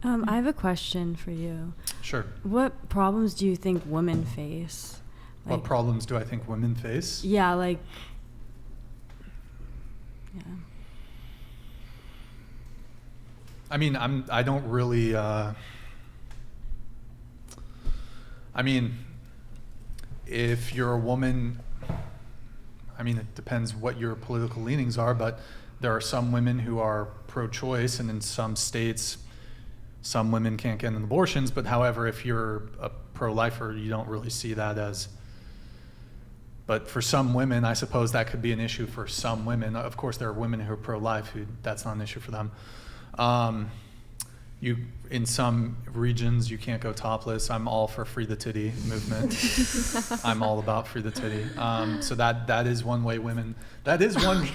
I have a question for you. Sure. What problems do you think women face? What problems do I think women face? Yeah, I mean, I don't really, if you're a woman, it depends what your political leanings are, but there are some women who are pro-choice, and in some states, some women can't get an abortions, but however, if you're a pro-lifer, you don't really see that as, but for some women, I suppose that could be an issue for some women. Of course, there are women who are pro-life who that's not an issue for them. In some regions, you can't go topless. I'm all for free the titty movement. I'm all about free the titty. So that is one way women, that is one,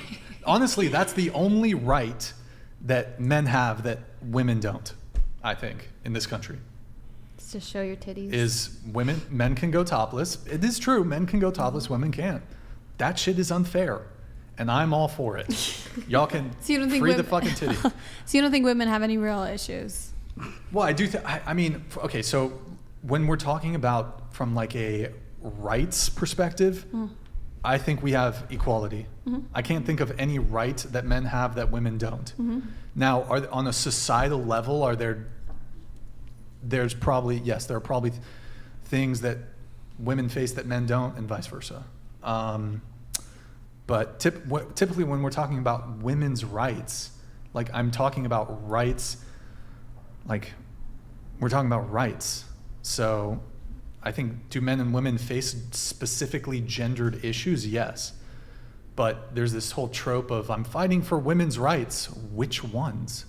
honestly, that's the only right that men have that women don't, I think, in this country. It's to show your titties. Is men can go topless. It is true, men can go topless, women can't. That shit is unfair. And I'm all for it. Y'all can So you don't think free the fucking titty. So you don't think women have any real issues? Well, I do. Okay. So when we're talking about from like a rights perspective, I think we have equality. I can't think of any right that men have that women don't. Now, on a societal level, there's probably, yes, there are probably things that women face that men don't, and vice versa. But typically when we're talking about women's rights, like I'm talking about rights, like we're talking about rights. So I think, do men and women face specifically gendered issues? Yes. But there's this whole trope of, I'm fighting for women's rights. Which ones?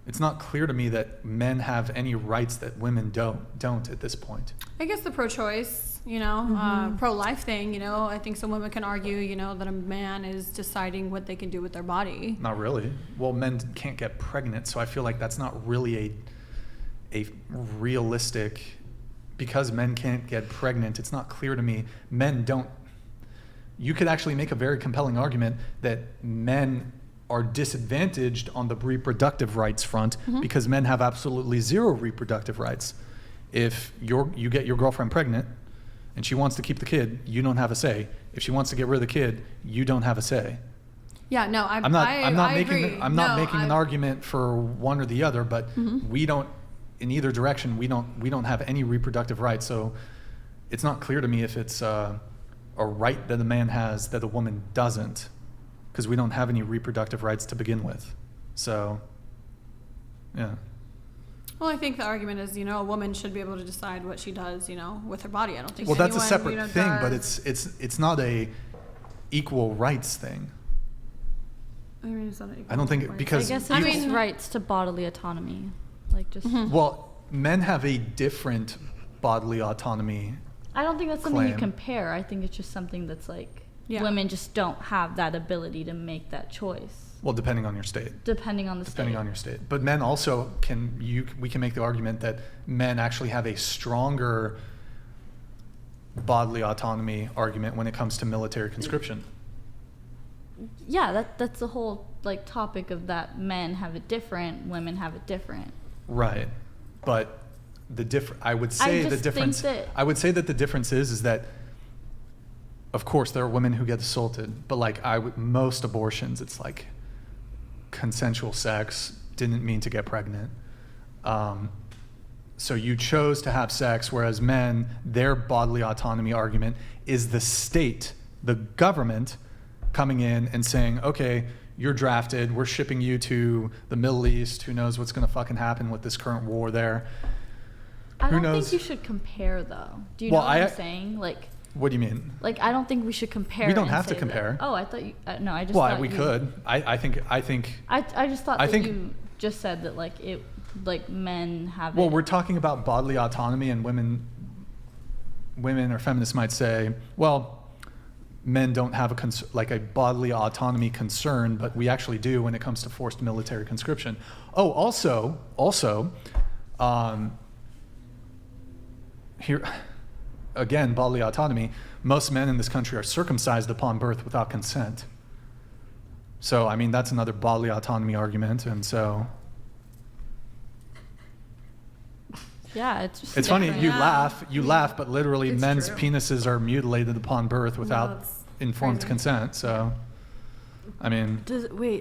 It's not clear to me that men have any rights that women don't at this point. I guess the pro-choice, pro-life thing, I think some women can argue, that a man is deciding what they can do with their body. Not really. Well, men can't get pregnant, so I feel like that's not really a realistic, because men can't get pregnant, it's not clear to me. Men don't, you could actually make a very compelling argument that men are disadvantaged on the reproductive rights front because men have absolutely zero reproductive rights. If you get your girlfriend pregnant and she wants to keep the kid, you don't have a say. If she wants to get rid of the kid, you don't have a say. Yeah, no, I'm not making an argument for one or the other, but we don't, in either direction, we don't have any reproductive rights. So it's not clear to me if it's a right that a man has that a woman doesn't, because we don't have any reproductive rights to begin with. So, yeah. Well, I think the argument is, a woman should be able to decide what she does, with her body. I don't think. Well, that's a separate thing, but it's not a equal rights thing. I mean, it's not an equal I don't think rights. because I guess it means rights to bodily autonomy, like just. Well, men have a different bodily autonomy. I don't think that's something claim. you compare. I think it's just something that's like women just don't have that ability to make that choice. Well, depending on your state. Depending on your state. But men also we can make the argument that men actually have a stronger bodily autonomy argument when it comes to military conscription. Yeah, that's the whole topic of that. Men have it different, women have it different. Right. But I would say that the difference is that, of course, there are women who get assaulted, but most abortions, it's like consensual sex, didn't mean to get pregnant. So you chose to have sex, whereas men, their bodily autonomy argument is the state, the government, coming in and saying, okay, you're drafted, we're shipping you to the Middle East, who knows what's going to fucking happen with this current war there. I don't think you should compare, though. Do you know what I'm saying? What do you mean? I don't think we should compare. We don't have to compare. Oh, I thought you. No, I just. Well, thought we could. I think. I just thought that you just said that men have. Well, we're talking about bodily autonomy, and women or feminists might say, well, men don't have a bodily autonomy concern, but we actually do when it comes to forced military conscription. Oh, also, here. Again, bodily autonomy, most men in this country are circumcised upon birth without consent. So, that's another bodily autonomy argument. And so, Yeah, it's just It's funny, different. you Yeah. laugh, but literally It's men's true. penises are mutilated upon birth without it's informed crazy. consent. So, I mean,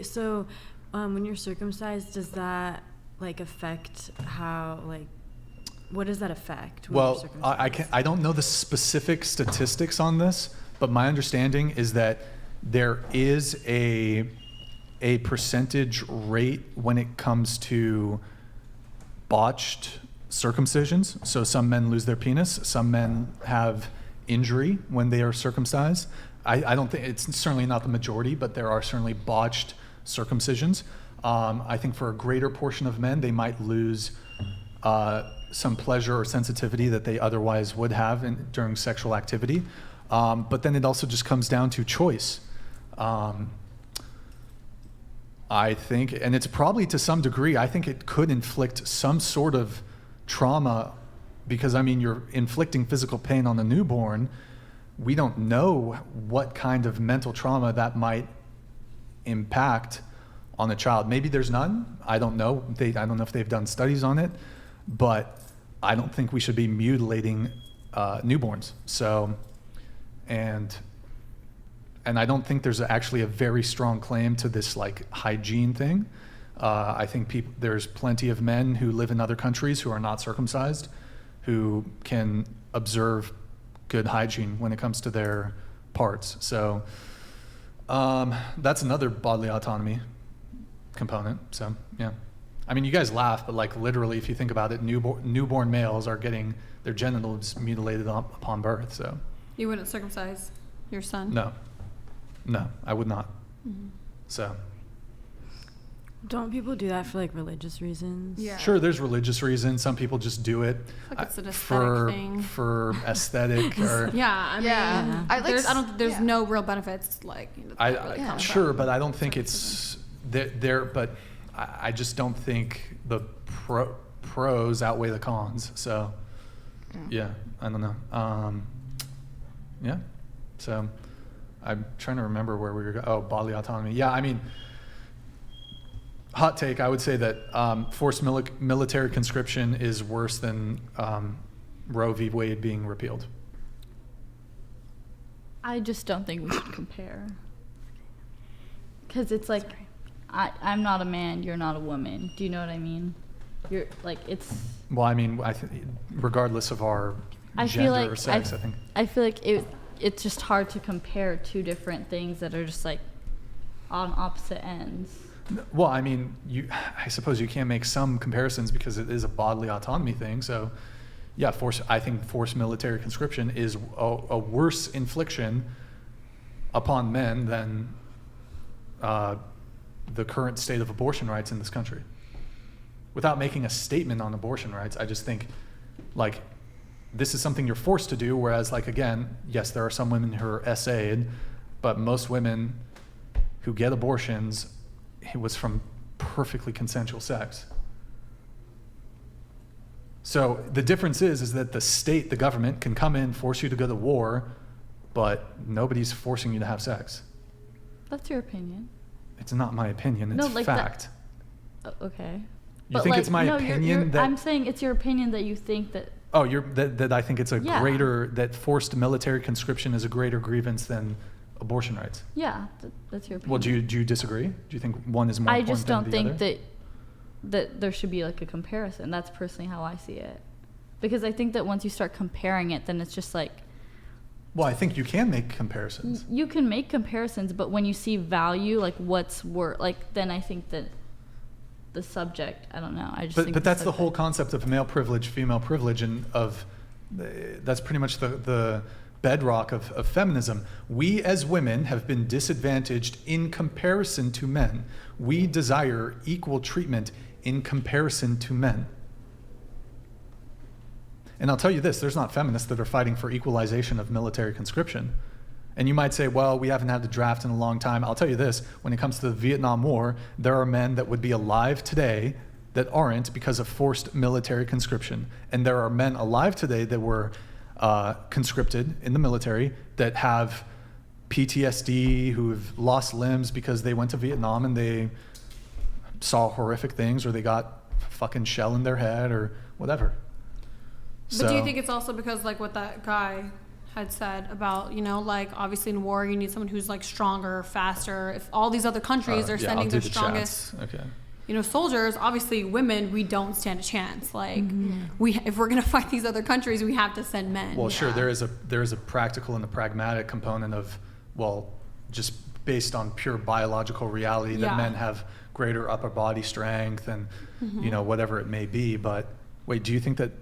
So when you're circumcised, does that like affect how like what does that affect when you're well, circumcised? I don't know the specific statistics on this, but my understanding is that there is a percentage rate when it comes to botched circumcisions. So some men lose their penis, some men have injury when they are circumcised. I don't think it's certainly not the majority, but there are certainly botched circumcisions. I think for a greater portion of men, they might lose some pleasure or sensitivity that they otherwise would have during sexual activity. But then it also just comes down to choice. I think, and it's probably to some degree, I think it could inflict some sort of trauma because, I mean, you're inflicting physical pain on the newborn. We don't know what kind of mental trauma that might impact on the child. Maybe there's none. I don't know. I don't know if they've done studies on it, but I don't think we should be mutilating newborns. So, and I don't think there's actually a very strong claim to this like hygiene thing. I think there's plenty of men who live in other countries who are not circumcised, who can observe good hygiene when it comes to their parts. So that's another bodily autonomy component. So yeah, I mean, you guys laugh, but like literally, if you think about it, newborn males are getting their genitals mutilated upon birth. So You wouldn't circumcise your son? no, I would not. Mm-hmm. So Don't people do that for like religious reasons? Yeah. sure, there's religious reasons. Some people just do it Like it's an aesthetic for thing. for aesthetic or Yeah, I mean, Yeah. there's yeah. no real benefits like that really come sure, from but I don't think circumcision. it's there. But I just don't think the pros outweigh the cons. So yeah, I don't know. Yeah, so I'm trying to remember where we were going. Oh, bodily autonomy. Yeah, I mean, hot take. I would say that forced military conscription is worse than Roe v. Wade being repealed. I just don't think we should compare. Because it's like, I'm not a man, you're not a woman. Do you know what I mean? You're like, it's. Well, I mean, regardless of our I gender feel like or sex, I think. I feel like it's just hard to compare two different things that are just like on opposite ends. Well, I mean, I suppose you can make some comparisons because it is a bodily autonomy thing. So, yeah, I think forced military conscription is a worse infliction upon men than the current state of abortion rights in this country. Without making a statement on abortion rights, I just think, like, this is something you're forced to do, whereas, like, again, yes, there are some women who are SA'd, but most women who get abortions, it was from perfectly consensual sex. So the difference is that the state, the government, can come in, force you to go to war, but nobody's forcing you to have sex. That's your opinion. It's not my opinion, it's No, like that- fact. Okay. You think it's my opinion that... I'm saying it's your opinion that you think that. Oh, that I think it's a Yeah. greater, that forced military conscription is a greater grievance than abortion rights. Yeah, that's your opinion. Well, do you disagree? Do you think one is more I important just than don't the think other? that there should be like a comparison. That's personally how I see it. Because I think that once you start comparing it, then it's just like, Well, I think you can make comparisons. you can make comparisons, but when you see value, like what's worth, like then I think that the subject, I don't know. I just think But that's the subject- whole concept of male privilege, female privilege, and that's pretty much the bedrock of feminism. We as women have been disadvantaged in comparison to men. We desire equal treatment in comparison to men. And I'll tell you this, there's not feminists that are fighting for equalization of military conscription. And you might say, well, we haven't had the draft in a long time. I'll tell you this, when it comes to the Vietnam War, there are men that would be alive today that aren't because of forced military conscription. And there are men alive today that were conscripted in the military that have PTSD, who have lost limbs because they went to Vietnam and they saw horrific things, or they got a fucking shell in their head or whatever. But do you think it's also because like what that guy had said about, you know, like obviously in war you need someone who's like stronger, faster. If all these other countries are sending their strongest, you know, soldiers, obviously women, we don't stand a chance. Like if we're gonna fight these other countries, we have to send men. Well, sure, there is a practical and a pragmatic component of, well, just based on pure biological reality that men have greater upper body strength and you know, whatever it may be. But wait, do you think that,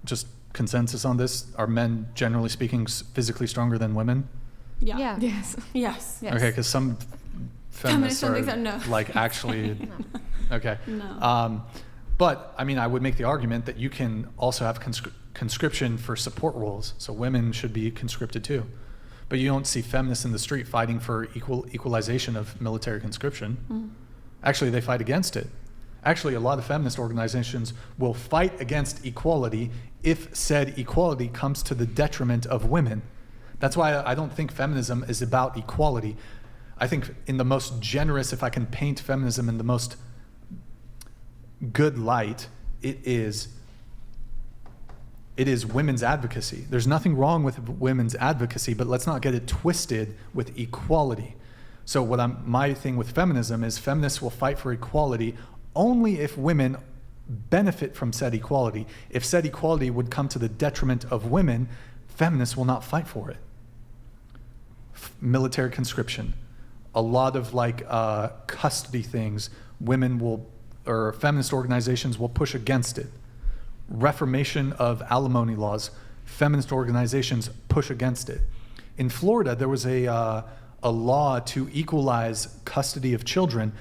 just consensus on this, are men generally speaking physically stronger than women? Yeah. Yes. Yes. Okay, because some feminists don't are think so, no. like actually okay. No. But I mean, I would make the argument that you can also have conscription for support roles, so women should be conscripted too. But you don't see feminists in the street fighting for equalization of military conscription. Actually, they fight against it. Actually, a lot of feminist organizations will fight against equality if said equality comes to the detriment of women. That's why I don't think feminism is about equality. I think in the most generous, if I can paint feminism in the most good light, it is women's advocacy. There's nothing wrong with women's advocacy, but let's not get it twisted with equality. So my thing with feminism is feminists will fight for equality only if women benefit from said equality. If said equality would come to the detriment of women, feminists will not fight for it. Military conscription, a lot of like custody things, feminist organizations will push against it. Reformation of alimony laws, feminist organizations push against it. In Florida, there was a law to equalize custody of children.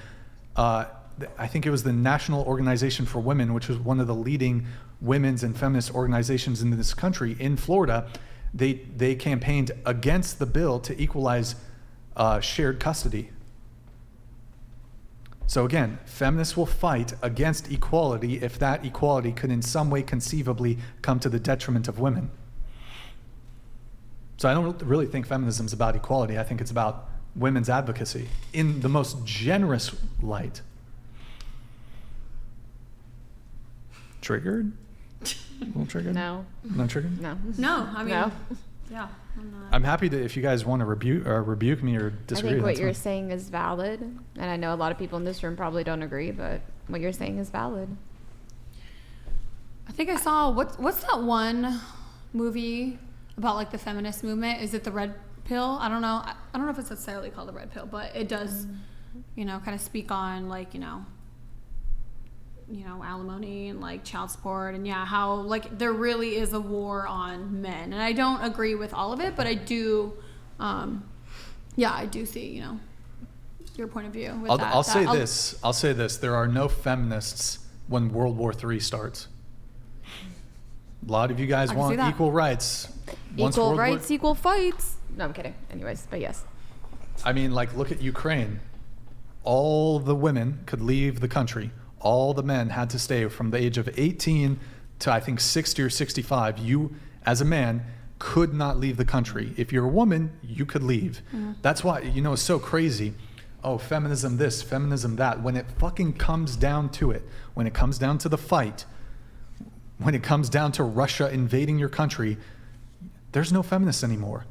I think it was the National Organization for Women, which was one of the leading women's and feminist organizations in this country. In Florida, they campaigned against the bill to equalize shared custody. So again, feminists will fight against equality if that equality could in some way conceivably come to the detriment of women. So I don't really think feminism is about equality. I think it's about women's advocacy in the most generous light. Triggered? A little triggered? No. Not triggered? No. No, I mean, No. yeah. I'm not. I'm happy to, if you guys want to rebuke me or I disagree. think what that's you're fine. saying is valid, and I know a lot of people in this room probably don't agree, but what you're saying is valid. I think I saw what's that one movie about like the feminist movement? Is it The Red Pill? I don't know. I don't know if it's necessarily called The Red Pill, but it does, you know, kind of speak on like, you know, alimony and like child support and how like there really is a war on men. And I don't agree with all of it, but I do, I do see, you know, your point of view with that. I'll say this. There are no feminists when World War III starts. A lot of you guys I can see want that. equal rights. Once Equal World War- rights, equal fights. No, I'm kidding. Anyways, but yes. I mean, like, look at Ukraine. All the women could leave the country. All the men had to stay from the age of 18 to, I think, 60 or 65. You, as a man, could not leave the country. If you're a woman, you could leave. That's why, you know, it's so crazy. Oh, feminism this, feminism that. When it fucking comes down to it, when it comes down to the fight, when it comes down to Russia invading your country, there's no feminists anymore.